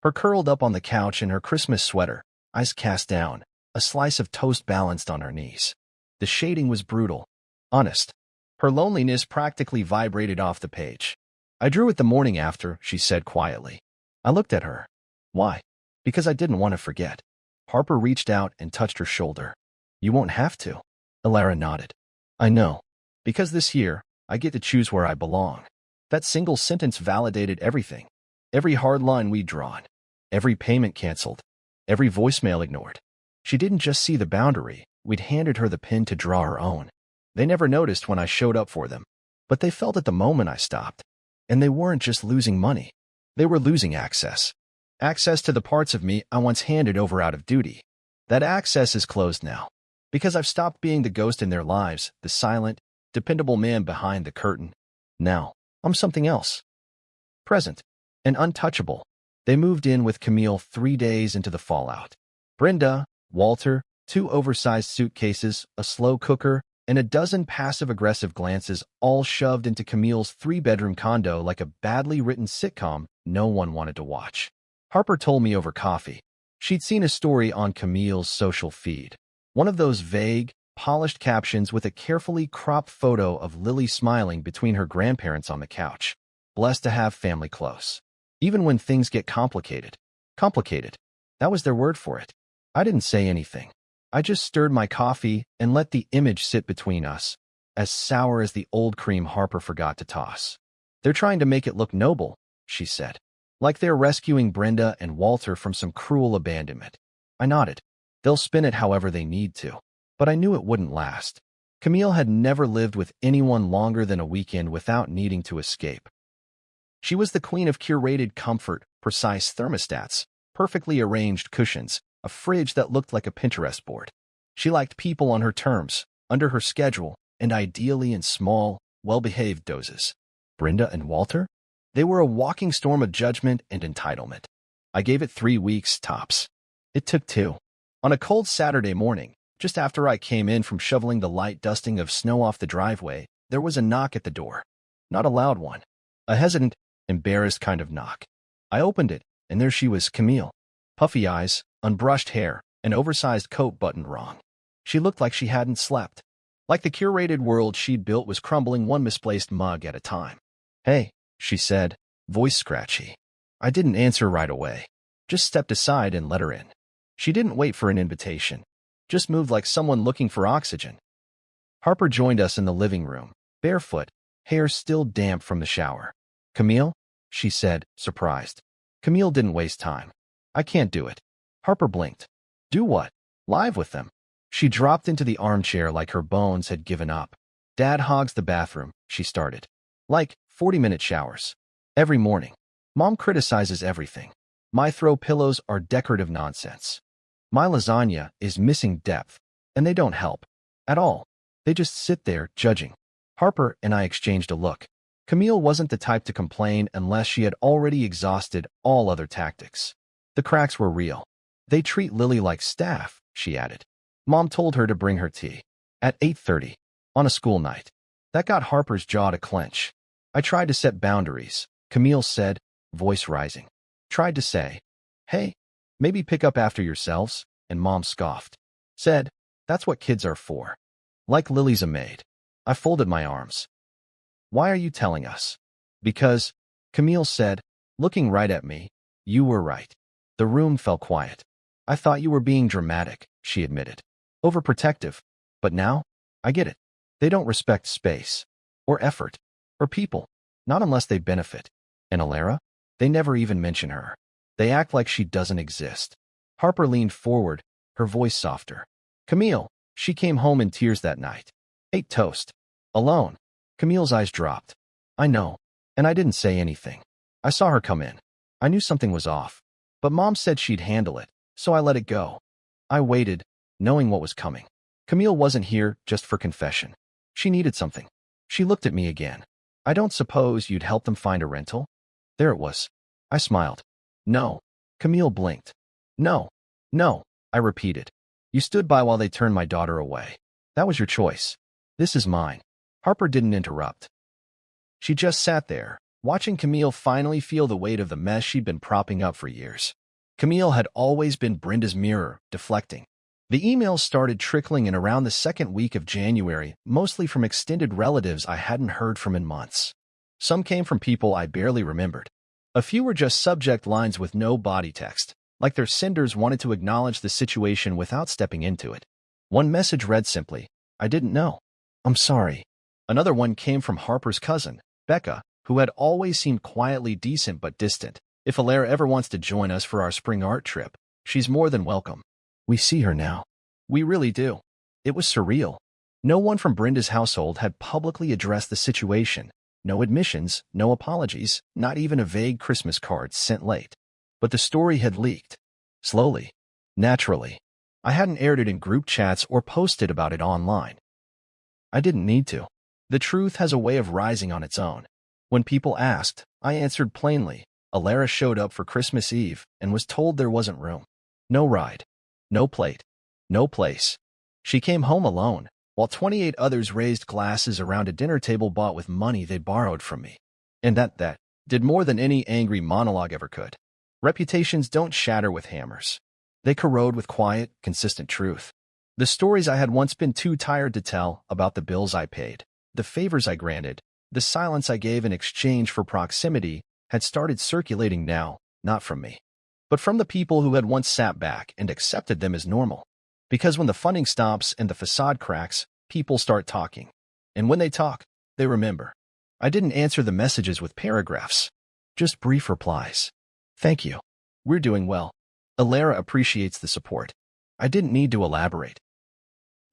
Her curled up on the couch in her Christmas sweater, eyes cast down, a slice of toast balanced on her knees. The shading was brutal, honest. Her loneliness practically vibrated off the page. I drew it the morning after, she said quietly. I looked at her. Why? Because I didn't want to forget. Harper reached out and touched her shoulder. You won't have to. Alara nodded. I know. Because this year, I get to choose where I belong. That single sentence validated everything. Every hard line we'd drawn. Every payment canceled. Every voicemail ignored. She didn't just see the boundary, we'd handed her the pen to draw her own. They never noticed when I showed up for them, but they felt it the moment I stopped. And they weren't just losing money. They were losing access. Access to the parts of me I once handed over out of duty. That access is closed now. Because I've stopped being the ghost in their lives, the silent, dependable man behind the curtain. Now, I'm something else. Present. And untouchable. They moved in with Camille 3 days into the fallout. Brenda, Walter, 2 oversized suitcases, a slow cooker, and a dozen passive-aggressive glances all shoved into Camille's 3-bedroom condo like a badly written sitcom no one wanted to watch. Harper told me over coffee. She'd seen a story on Camille's social feed. One of those vague, polished captions with a carefully cropped photo of Lily smiling between her grandparents on the couch. Blessed to have family close. Even when things get complicated. Complicated. That was their word for it. I didn't say anything. I just stirred my coffee and let the image sit between us, as sour as the old cream Harper forgot to toss. They're trying to make it look noble, she said. Like they're rescuing Brenda and Walter from some cruel abandonment. I nodded. They'll spin it however they need to. But I knew it wouldn't last. Camille had never lived with anyone longer than a weekend without needing to escape. She was the queen of curated comfort, precise thermostats, perfectly arranged cushions, a fridge that looked like a Pinterest board. She liked people on her terms, under her schedule, and ideally in small, well-behaved doses. Brenda and Walter? They were a walking storm of judgment and entitlement. I gave it 3 weeks, tops. It took 2. On a cold Saturday morning, just after I came in from shoveling the light dusting of snow off the driveway, there was a knock at the door. Not a loud one. A hesitant, embarrassed kind of knock. I opened it, and there she was, Camille. Puffy eyes, unbrushed hair, an oversized coat buttoned wrong. She looked like she hadn't slept. Like the curated world she'd built was crumbling one misplaced mug at a time. Hey, she said, voice scratchy. I didn't answer right away. Just stepped aside and let her in. She didn't wait for an invitation. Just moved like someone looking for oxygen. Harper joined us in the living room, barefoot, hair still damp from the shower. Camille? She said, surprised. Camille didn't waste time. I can't do it. Harper blinked. Do what? Live with them. She dropped into the armchair like her bones had given up. Dad hogs the bathroom, she started. Like 40-minute showers. Every morning. Mom criticizes everything. My throw pillows are decorative nonsense. My lasagna is missing depth, and they don't help. At all. They just sit there, judging. Harper and I exchanged a look. Camille wasn't the type to complain unless she had already exhausted all other tactics. The cracks were real. They treat Lily like staff, she added. Mom told her to bring her tea. At 8:30. On a school night. That got Harper's jaw to clench. I tried to set boundaries, Camille said, voice rising. Tried to say, hey, maybe pick up after yourselves, and Mom scoffed. Said, that's what kids are for. Like Lily's a maid. I folded my arms. Why are you telling us? Because, Camille said, looking right at me, you were right. The room fell quiet. I thought you were being dramatic, she admitted. Overprotective. But now, I get it. They don't respect space. Or effort. Or people. Not unless they benefit. And Alara? They never even mention her. They act like she doesn't exist. Harper leaned forward, her voice softer. Camille, she came home in tears that night. Ate toast. Alone. Camille's eyes dropped. I know. And I didn't say anything. I saw her come in. I knew something was off. But Mom said she'd handle it, so I let it go. I waited, knowing what was coming. Camille wasn't here just for confession. She needed something. She looked at me again. I don't suppose you'd help them find a rental? There it was. I smiled. No. Camille blinked. No. No, I repeated. You stood by while they turned my daughter away. That was your choice. This is mine. Harper didn't interrupt. She just sat there, watching Camille finally feel the weight of the mess she'd been propping up for years. Camille had always been Brenda's mirror, deflecting. The emails started trickling in around the second week of January, mostly from extended relatives I hadn't heard from in months. Some came from people I barely remembered. A few were just subject lines with no body text, like their senders wanted to acknowledge the situation without stepping into it. One message read simply, "I didn't know. I'm sorry." Another one came from Harper's cousin, Becca, who had always seemed quietly decent but distant. "If Alara ever wants to join us for our spring art trip, she's more than welcome. We see her now. We really do." It was surreal. No one from Brenda's household had publicly addressed the situation. No admissions, no apologies, not even a vague Christmas card sent late. But the story had leaked. Slowly. Naturally. I hadn't aired it in group chats or posted about it online. I didn't need to. The truth has a way of rising on its own. When people asked, I answered plainly. Alara showed up for Christmas Eve and was told there wasn't room. No ride. No plate. No place. She came home alone, while 28 others raised glasses around a dinner table bought with money they borrowed from me. And that did more than any angry monologue ever could. Reputations don't shatter with hammers. They corrode with quiet, consistent truth. The stories I had once been too tired to tell about the bills I paid, the favors I granted, the silence I gave in exchange for proximity had started circulating now, not from me, but from the people who had once sat back and accepted them as normal. Because when the funding stops and the facade cracks, people start talking. And when they talk, they remember. I didn't answer the messages with paragraphs, just brief replies. Thank you. We're doing well. Alara appreciates the support. I didn't need to elaborate.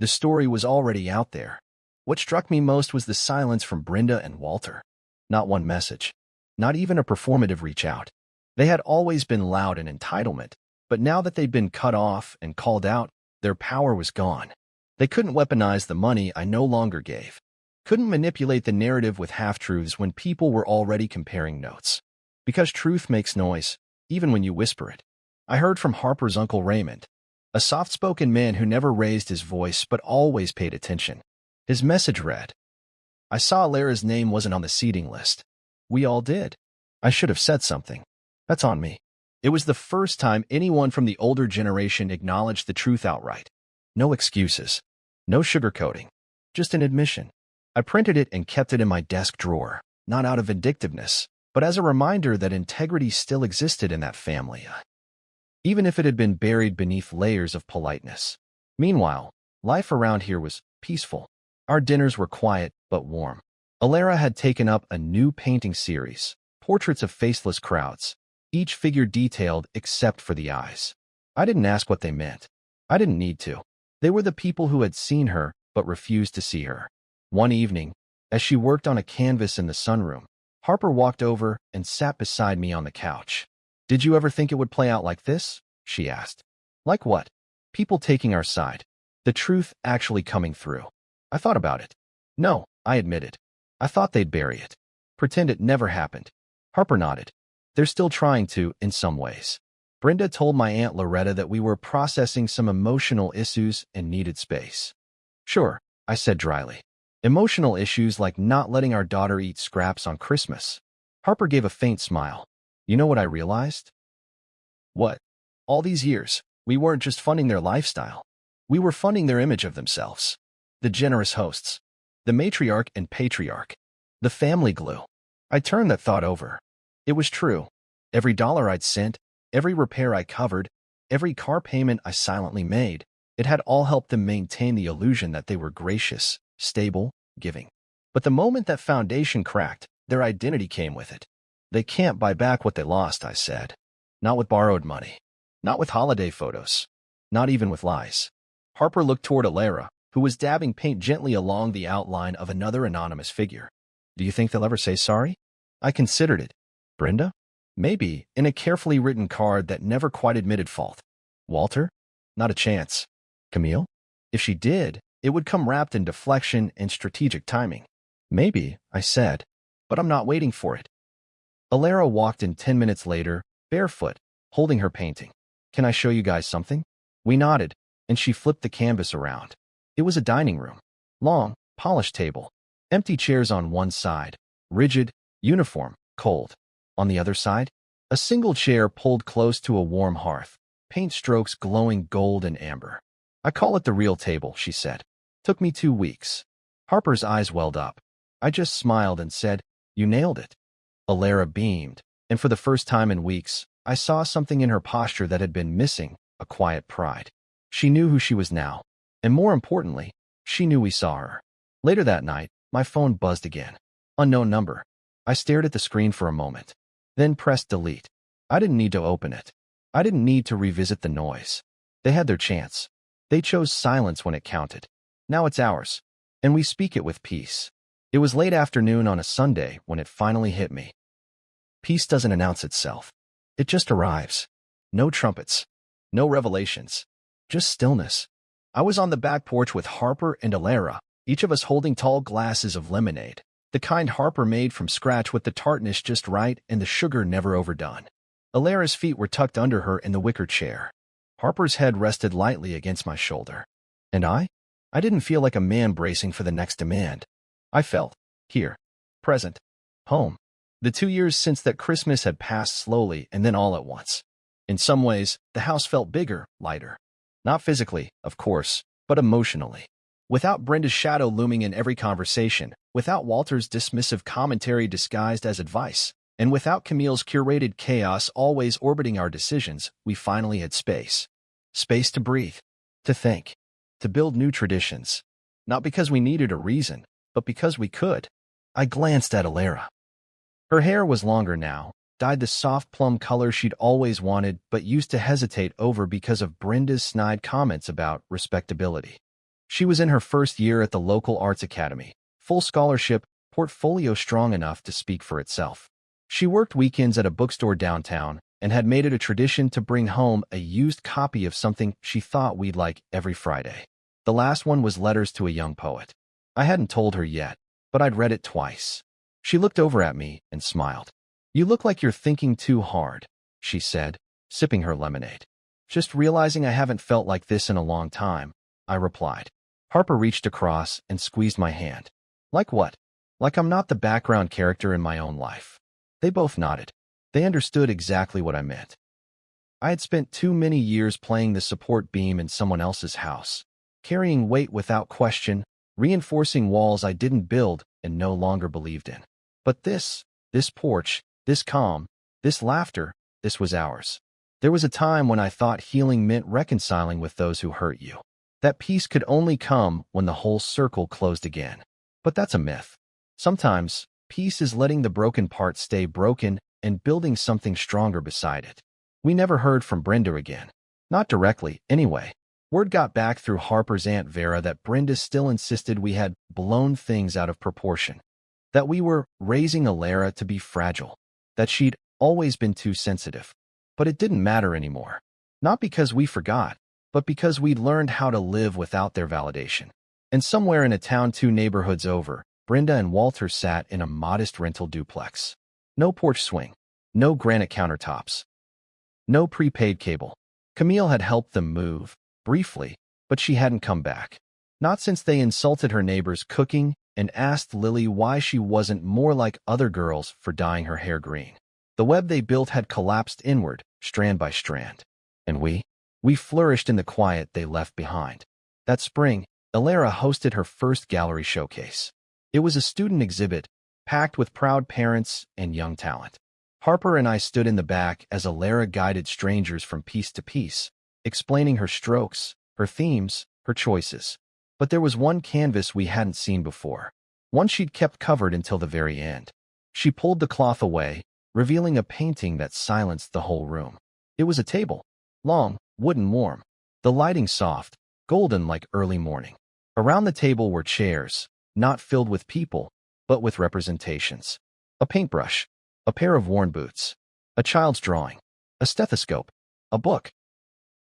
The story was already out there. What struck me most was the silence from Brenda and Walter. Not one message. Not even a performative reach out. They had always been loud in entitlement, but now that they'd been cut off and called out, their power was gone. They couldn't weaponize the money I no longer gave. Couldn't manipulate the narrative with half-truths when people were already comparing notes. Because truth makes noise, even when you whisper it. I heard from Harper's Uncle Raymond, a soft-spoken man who never raised his voice but always paid attention. His message read, I saw Alara's name wasn't on the seating list. We all did. I should have said something. That's on me. It was the first time anyone from the older generation acknowledged the truth outright. No excuses. No sugarcoating. Just an admission. I printed it and kept it in my desk drawer, not out of vindictiveness, but as a reminder that integrity still existed in that family, even if it had been buried beneath layers of politeness. Meanwhile, life around here was peaceful. Our dinners were quiet but warm. Alara had taken up a new painting series, portraits of faceless crowds, each figure detailed except for the eyes. I didn't ask what they meant. I didn't need to. They were the people who had seen her but refused to see her. One evening, as she worked on a canvas in the sunroom, Harper walked over and sat beside me on the couch. Did you ever think it would play out like this? She asked. Like what? People taking our side. The truth actually coming through. I thought about it. No, I admitted. I thought they'd bury it. Pretend it never happened. Harper nodded. They're still trying to, in some ways. Brenda told my Aunt Loretta that we were processing some emotional issues and needed space. Sure, I said dryly. Emotional issues like not letting our daughter eat scraps on Christmas. Harper gave a faint smile. You know what I realized? What? All these years, we weren't just funding their lifestyle. We were funding their image of themselves. The generous hosts. The matriarch and patriarch. The family glue. I turned that thought over. It was true. Every dollar I'd sent, every repair I covered, every car payment I silently made, it had all helped them maintain the illusion that they were gracious, stable, giving. But the moment that foundation cracked, their identity came with it. They can't buy back what they lost, I said. Not with borrowed money. Not with holiday photos. Not even with lies. Harper looked toward Alara, who was dabbing paint gently along the outline of another anonymous figure. Do you think they'll ever say sorry? I considered it. Brenda? Maybe, in a carefully written card that never quite admitted fault. Walter? Not a chance. Camille? If she did, it would come wrapped in deflection and strategic timing. Maybe, I said, but I'm not waiting for it. Alara walked in 10 minutes later, barefoot, holding her painting. Can I show you guys something? We nodded, and she flipped the canvas around. It was a dining room. Long, polished table. Empty chairs on one side. Rigid, uniform, cold. On the other side, a single chair pulled close to a warm hearth. Paint strokes glowing gold and amber. I call it the real table, she said. Took me 2 weeks. Harper's eyes welled up. I just smiled and said, you nailed it. Alara beamed, and for the first time in weeks, I saw something in her posture that had been missing, a quiet pride. She knew who she was now, and more importantly, she knew we saw her. Later that night, my phone buzzed again. Unknown number. I stared at the screen for a moment, then pressed delete. I didn't need to open it. I didn't need to revisit the noise. They had their chance. They chose silence when it counted. Now it's ours, and we speak it with peace. It was late afternoon on a Sunday when it finally hit me. Peace doesn't announce itself. It just arrives. No trumpets. No revelations. Just stillness. I was on the back porch with Harper and Alara, each of us holding tall glasses of lemonade, the kind Harper made from scratch with the tartness just right and the sugar never overdone. Alara's feet were tucked under her in the wicker chair. Harper's head rested lightly against my shoulder. And I didn't feel like a man bracing for the next demand. I felt, here, present, home. The 2 years since that Christmas had passed slowly and then all at once. In some ways, the house felt bigger, lighter. Not physically, of course, but emotionally. Without Brenda's shadow looming in every conversation, without Walter's dismissive commentary disguised as advice, and without Camille's curated chaos always orbiting our decisions, we finally had space. Space to breathe, to think, to build new traditions. Not because we needed a reason, but because we could. I glanced at Alara. Her hair was longer now, dyed the soft plum color she'd always wanted but used to hesitate over because of Brenda's snide comments about respectability. She was in her first year at the local arts academy, full scholarship, portfolio strong enough to speak for itself. She worked weekends at a bookstore downtown and had made it a tradition to bring home a used copy of something she thought we'd like every Friday. The last one was Letters to a Young Poet. I hadn't told her yet, but I'd read it twice. She looked over at me and smiled. You look like you're thinking too hard, she said, sipping her lemonade. Just realizing I haven't felt like this in a long time, I replied. Harper reached across and squeezed my hand. Like what? Like I'm not the background character in my own life. They both nodded. They understood exactly what I meant. I had spent too many years playing the support beam in someone else's house, carrying weight without question, reinforcing walls I didn't build and no longer believed in. But this porch, this calm, this laughter, this was ours. There was a time when I thought healing meant reconciling with those who hurt you. That peace could only come when the whole circle closed again. But that's a myth. Sometimes, peace is letting the broken part stay broken and building something stronger beside it. We never heard from Brenda again. Not directly, anyway. Word got back through Harper's Aunt Vera that Brenda still insisted we had blown things out of proportion. That we were raising Alara to be fragile. That she'd always been too sensitive. But it didn't matter anymore. Not because we forgot, but because we'd learned how to live without their validation. And somewhere in a town 2 neighborhoods over, Brenda and Walter sat in a modest rental duplex. No porch swing. No granite countertops. No prepaid cable. Camille had helped them move, briefly, but she hadn't come back. Not since they insulted her neighbor's cooking and asked Lily why she wasn't more like other girls for dyeing her hair green. The web they built had collapsed inward, strand by strand. And we flourished in the quiet they left behind. That spring, Alara hosted her first gallery showcase. It was a student exhibit, packed with proud parents and young talent. Harper and I stood in the back as Alara guided strangers from piece to piece, explaining her strokes, her themes, her choices. But there was one canvas we hadn't seen before, one she'd kept covered until the very end. She pulled the cloth away, revealing a painting that silenced the whole room. It was a table, long, wooden, warm, the lighting soft, golden like early morning. Around the table were chairs, not filled with people, but with representations. A paintbrush, a pair of worn boots, a child's drawing, a stethoscope, a book,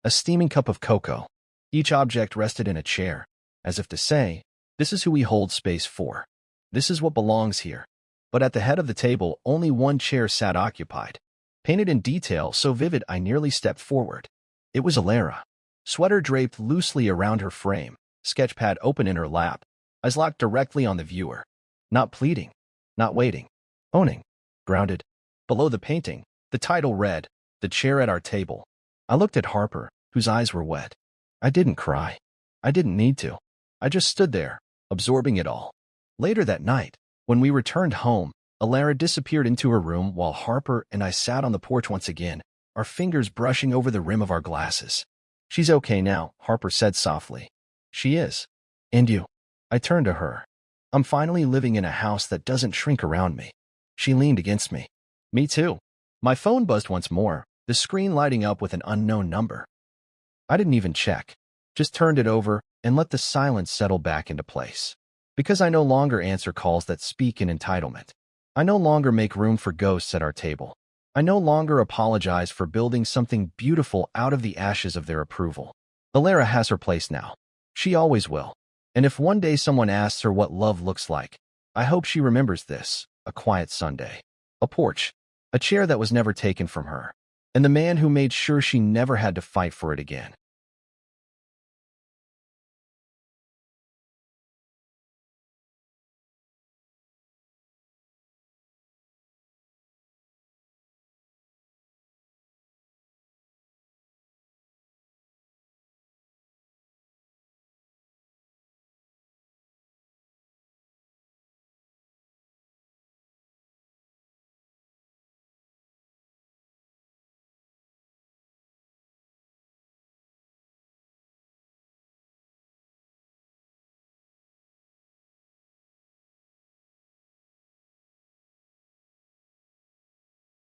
a steaming cup of cocoa. Each object rested in a chair, as if to say, this is who we hold space for. This is what belongs here. But at the head of the table, only one chair sat occupied, painted in detail so vivid I nearly stepped forward. It was Alara. Sweater draped loosely around her frame, sketchpad open in her lap, eyes locked directly on the viewer. Not pleading, not waiting, owning, grounded. Below the painting, the title read, "The Chair at Our Table." I looked at Harper, whose eyes were wet. I didn't cry. I didn't need to. I just stood there, absorbing it all. Later that night, when we returned home, Alara disappeared into her room while Harper and I sat on the porch once again, our fingers brushing over the rim of our glasses. "She's okay now," Harper said softly. "She is. And you?" I turned to her. "I'm finally living in a house that doesn't shrink around me." She leaned against me. "Me too." My phone buzzed once more, the screen lighting up with an unknown number. I didn't even check, just turned it over and let the silence settle back into place. Because I no longer answer calls that speak in entitlement. I no longer make room for ghosts at our table. I no longer apologize for building something beautiful out of the ashes of their approval. Alara has her place now. She always will. And if one day someone asks her what love looks like, I hope she remembers this: a quiet Sunday, a porch, a chair that was never taken from her, and the man who made sure she never had to fight for it again.